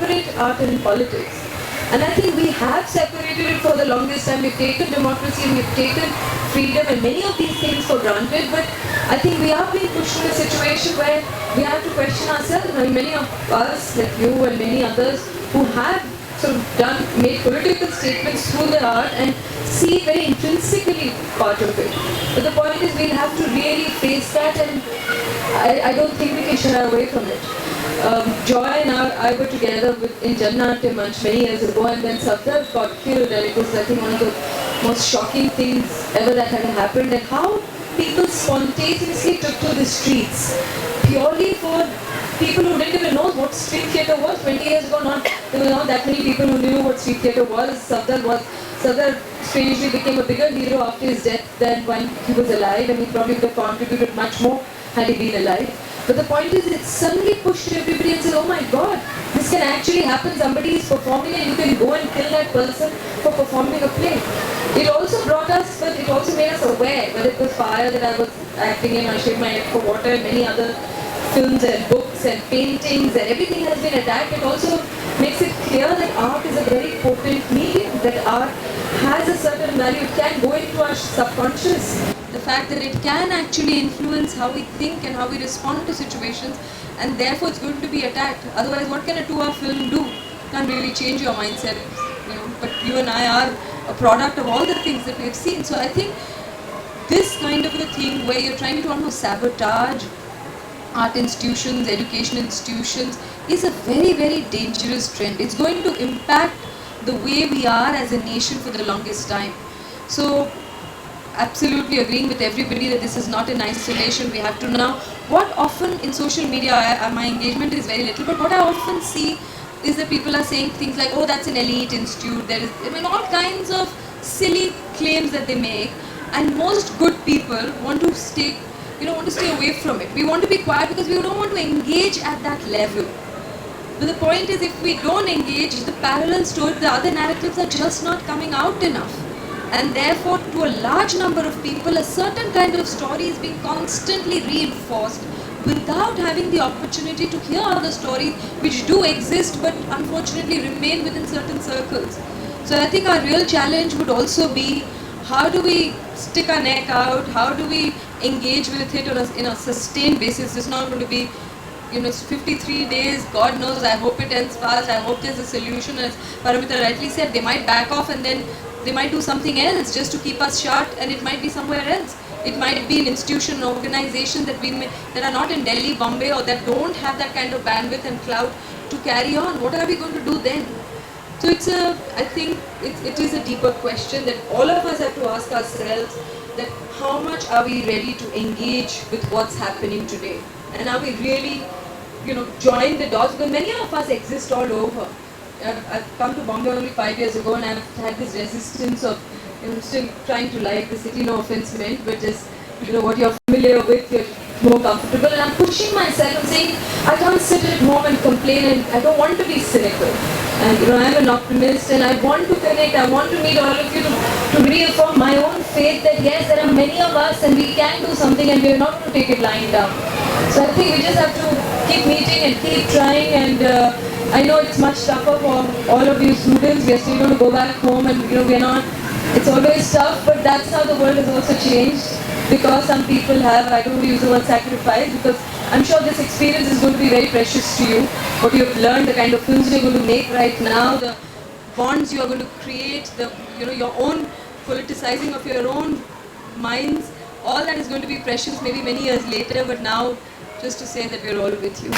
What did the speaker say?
separate art and politics. And I think we have separated it for the longest time. We've taken democracy and we've taken freedom and many of these things for granted. But I think we are being pushed in a situation where we have to question ourselves. I mean, many of us, like you and many others, who have sort of made political statements through their art and see very intrinsically part of it. But the point is, we'll have to really face that, and I don't think we can shy away from it. Joy and I were together in Jannat Manch many years ago, and then Safdar got killed, and it was, I think, one of the most shocking things ever that had happened, and how people spontaneously took to the streets purely for people who didn't even know what street theatre was. 20 years ago, there were not that many people who knew what street theatre was. Safdar strangely became a bigger hero after his death than when he was alive, and he probably would have contributed much more had he been alive. But the point is, it suddenly pushed everybody and said, oh my God, this can actually happen. Somebody is performing and you can go and kill that person for performing a play. It also brought us, but it also made us aware, whether it was Fire that I was acting in, I Shaved My Head for Water, and many other films and books and paintings, and everything has been attacked. It also makes it clear that art is a very potent medium, that art has a certain value. It can go into our subconscious. The fact that it can actually influence how we think and how we respond to situations, and therefore it's going to be attacked. Otherwise, what can a 2-hour film do? Can't really change your mindset, But you and I are a product of all the things that we've seen. So I think this kind of a thing where you're trying to almost sabotage art institutions, education institutions, is a very, very dangerous trend. It's going to impact the way we are as a nation for the longest time. So absolutely agreeing with everybody that this is not in isolation. We have to now, what often in social media, my engagement is very little, but what I often see is that people are saying things like, oh, that's an elite institute. There is, all kinds of silly claims that they make, and most good people want to stay away from it. We want to be quiet because we don't want to engage at that level. But the point is, if we don't engage, the parallel stories, the other narratives are just not coming out enough. And therefore, to a large number of people, a certain kind of story is being constantly reinforced without having the opportunity to hear other stories which do exist but unfortunately remain within certain circles. So I think our real challenge would also be, how do we stick our neck out? How do we engage with it in a sustained basis? It's not going to be 53 days, God knows. I hope it ends fast. I hope there's a solution. As Paramita rightly said, they might back off and then they might do something else just to keep us shut, and it might be somewhere else. It might be an institution, an organization that are not in Delhi, Bombay, or that don't have that kind of bandwidth and clout to carry on. What are we going to do then? So I think it is a deeper question that all of us have to ask ourselves, that how much are we ready to engage with what's happening today? And are we really, join the dots? Because many of us exist all over. I've come to Bombay only 5 years ago, and I've had this resistance of still trying to like the city, no offense meant, but just what you're familiar with, you're more comfortable. And I'm pushing myself and saying, I can't sit at home and complain, and I don't want to be cynical. And I'm an optimist, and I want to connect. I want to meet all of you to reaffirm my own faith that yes, there are many of us, and we can do something, and we're not going to take it lying down. So I think we just have to keep meeting and keep trying, and I know it's much tougher for all of you students. We are still going to go back home, and we're not. It's always tough, but that's how the world has also changed. Because some people have, I don't want to use the word sacrifice, because I'm sure this experience is going to be very precious to you. What you've learned, the kind of films you're going to make right now, the bonds you are going to create, your own politicizing of your own minds, all that is going to be precious maybe many years later. But now, just to say that we're all with you.